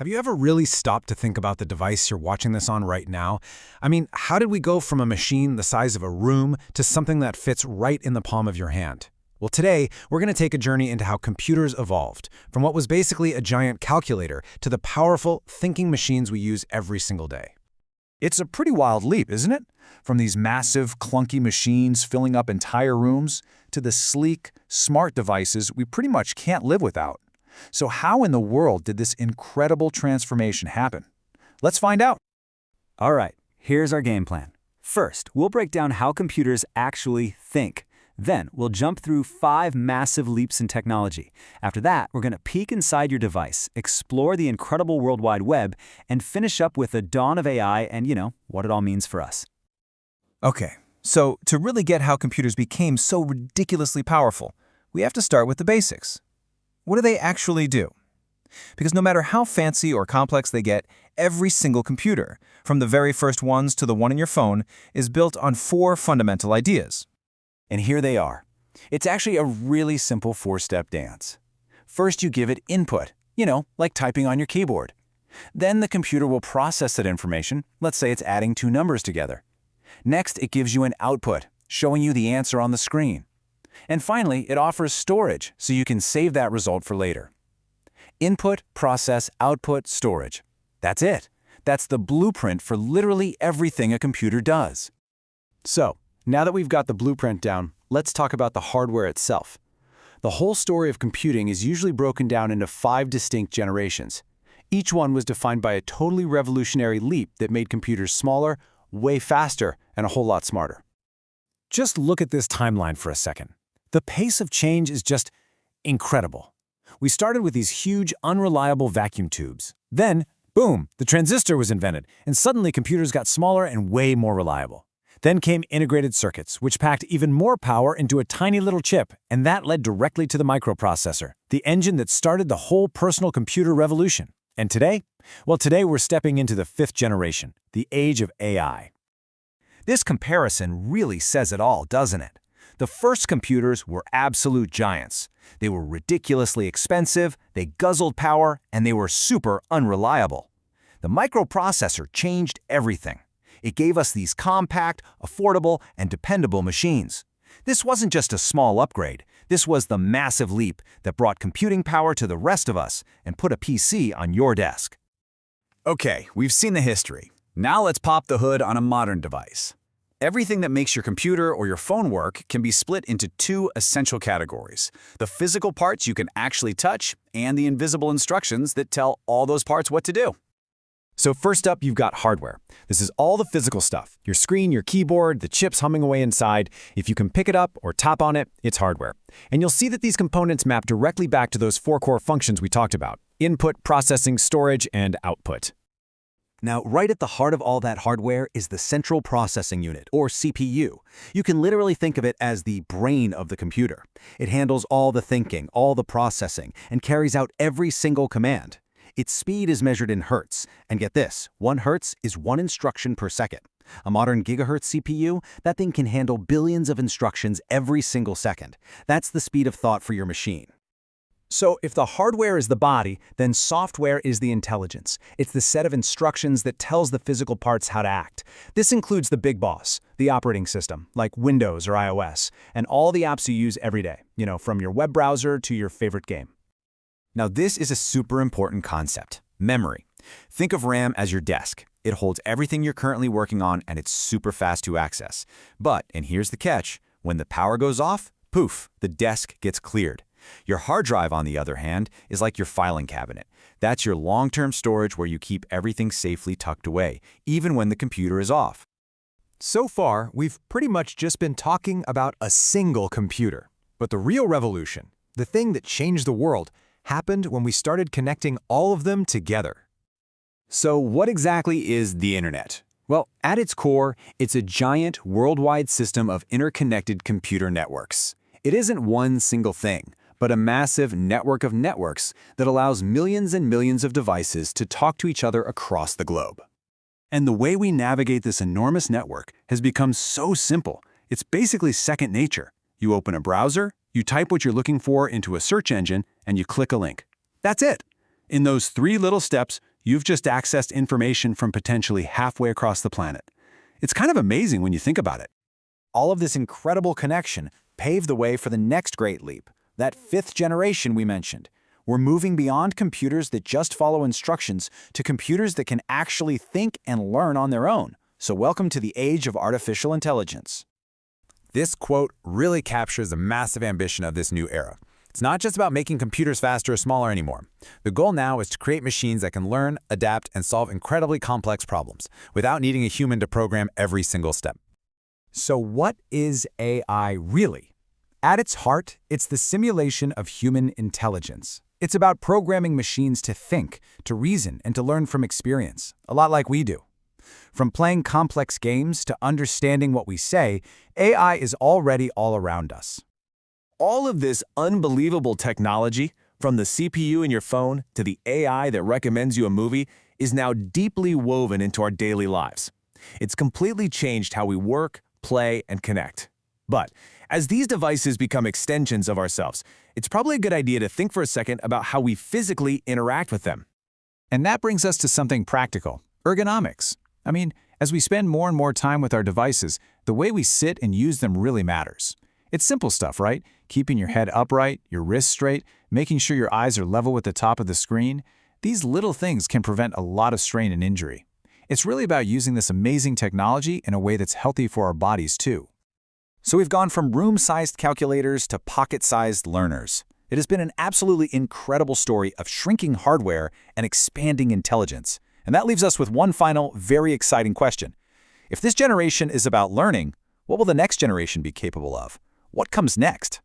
Have you ever really stopped to think about the device you're watching this on right now? I mean, how did we go from a machine the size of a room to something that fits right in the palm of your hand? Well, today, we're going to take a journey into how computers evolved, from what was basically a giant calculator to the powerful, thinking machines we use every single day. It's a pretty wild leap, isn't it? From these massive, clunky machines filling up entire rooms to the sleek, smart devices we pretty much can't live without. So how in the world did this incredible transformation happen? Let's find out. All right, here's our game plan. First, we'll break down how computers actually think. Then, we'll jump through 5 massive leaps in technology. After that, we're going to peek inside your device, explore the incredible World Wide Web, and finish up with the dawn of AI and, what it all means for us. Okay, so to really get how computers became so ridiculously powerful, we have to start with the basics. What do they actually do? Because no matter how fancy or complex they get, every single computer, from the very first ones to the one in your phone, is built on 4 fundamental ideas. And here they are. It's actually a really simple 4-step dance. First, you give it input, like typing on your keyboard. Then the computer will process that information. Let's say it's adding 2 numbers together. Next, it gives you an output, showing you the answer on the screen. And finally, it offers storage, so you can save that result for later. Input, process, output, storage. That's it. That's the blueprint for literally everything a computer does. So, now that we've got the blueprint down, let's talk about the hardware itself. The whole story of computing is usually broken down into 5 distinct generations. Each one was defined by a totally revolutionary leap that made computers smaller, way faster, and a whole lot smarter. Just look at this timeline for a second. The pace of change is just incredible. We started with these huge, unreliable vacuum tubes. Then, boom, the transistor was invented, and suddenly computers got smaller and way more reliable. Then came integrated circuits, which packed even more power into a tiny little chip, and that led directly to the microprocessor, the engine that started the whole personal computer revolution. And today? Well, today we're stepping into the 5th generation, the age of AI. This comparison really says it all, doesn't it? The first computers were absolute giants. They were ridiculously expensive, they guzzled power, and they were super unreliable. The microprocessor changed everything. It gave us these compact, affordable, and dependable machines. This wasn't just a small upgrade. This was the massive leap that brought computing power to the rest of us and put a PC on your desk. Okay, we've seen the history. Now let's pop the hood on a modern device. Everything that makes your computer or your phone work can be split into 2 essential categories: the physical parts you can actually touch and the invisible instructions that tell all those parts what to do. So first up, you've got hardware. This is all the physical stuff. Your screen, your keyboard, the chips humming away inside. If you can pick it up or tap on it, it's hardware. And you'll see that these components map directly back to those 4 core functions we talked about: input, processing, storage, and output. Now, right at the heart of all that hardware is the Central Processing Unit, or CPU. You can literally think of it as the brain of the computer. It handles all the thinking, all the processing, and carries out every single command. Its speed is measured in hertz, and get this, 1 hertz is 1 instruction per second. A modern gigahertz CPU, that thing can handle billions of instructions every single second. That's the speed of thought for your machine. So if the hardware is the body, then software is the intelligence. It's the set of instructions that tells the physical parts how to act. This includes the big boss, the operating system, like Windows or iOS, and all the apps you use every day, from your web browser to your favorite game. Now this is a super important concept: memory. Think of RAM as your desk. It holds everything you're currently working on, and it's super fast to access. But, and here's the catch, when the power goes off, poof, the desk gets cleared. Your hard drive, on the other hand, is like your filing cabinet. That's your long-term storage where you keep everything safely tucked away, even when the computer is off. So far, we've pretty much just been talking about a single computer. But the real revolution, the thing that changed the world, happened when we started connecting all of them together. So what exactly is the Internet? Well, at its core, it's a giant worldwide system of interconnected computer networks. It isn't one single thing, but a massive network of networks that allows millions and millions of devices to talk to each other across the globe. And the way we navigate this enormous network has become so simple, it's basically second nature. You open a browser, you type what you're looking for into a search engine, and you click a link. That's it. In those 3 little steps, You've just accessed information from potentially halfway across the planet. It's kind of amazing when you think about it. All of this incredible connection paved the way for the next great leap, that 5th generation we mentioned. We're moving beyond computers that just follow instructions to computers that can actually think and learn on their own. So welcome to the age of artificial intelligence. This quote really captures the massive ambition of this new era. It's not just about making computers faster or smaller anymore. The goal now is to create machines that can learn, adapt, and solve incredibly complex problems without needing a human to program every single step. So what is AI really? At its heart, it's the simulation of human intelligence. It's about programming machines to think, to reason, and to learn from experience, a lot like we do. From playing complex games to understanding what we say, AI is already all around us. All of this unbelievable technology, from the CPU in your phone to the AI that recommends you a movie, is now deeply woven into our daily lives. It's completely changed how we work, play, and connect. But as these devices become extensions of ourselves, it's probably a good idea to think for a second about how we physically interact with them. And that brings us to something practical: ergonomics. I mean, as we spend more and more time with our devices, the way we sit and use them really matters. It's simple stuff, right? Keeping your head upright, your wrists straight, making sure your eyes are level with the top of the screen. These little things can prevent a lot of strain and injury. It's really about using this amazing technology in a way that's healthy for our bodies too. So we've gone from room-sized calculators to pocket-sized learners. It has been an absolutely incredible story of shrinking hardware and expanding intelligence. And that leaves us with one final, very exciting question. If this generation is about learning, what will the next generation be capable of? What comes next?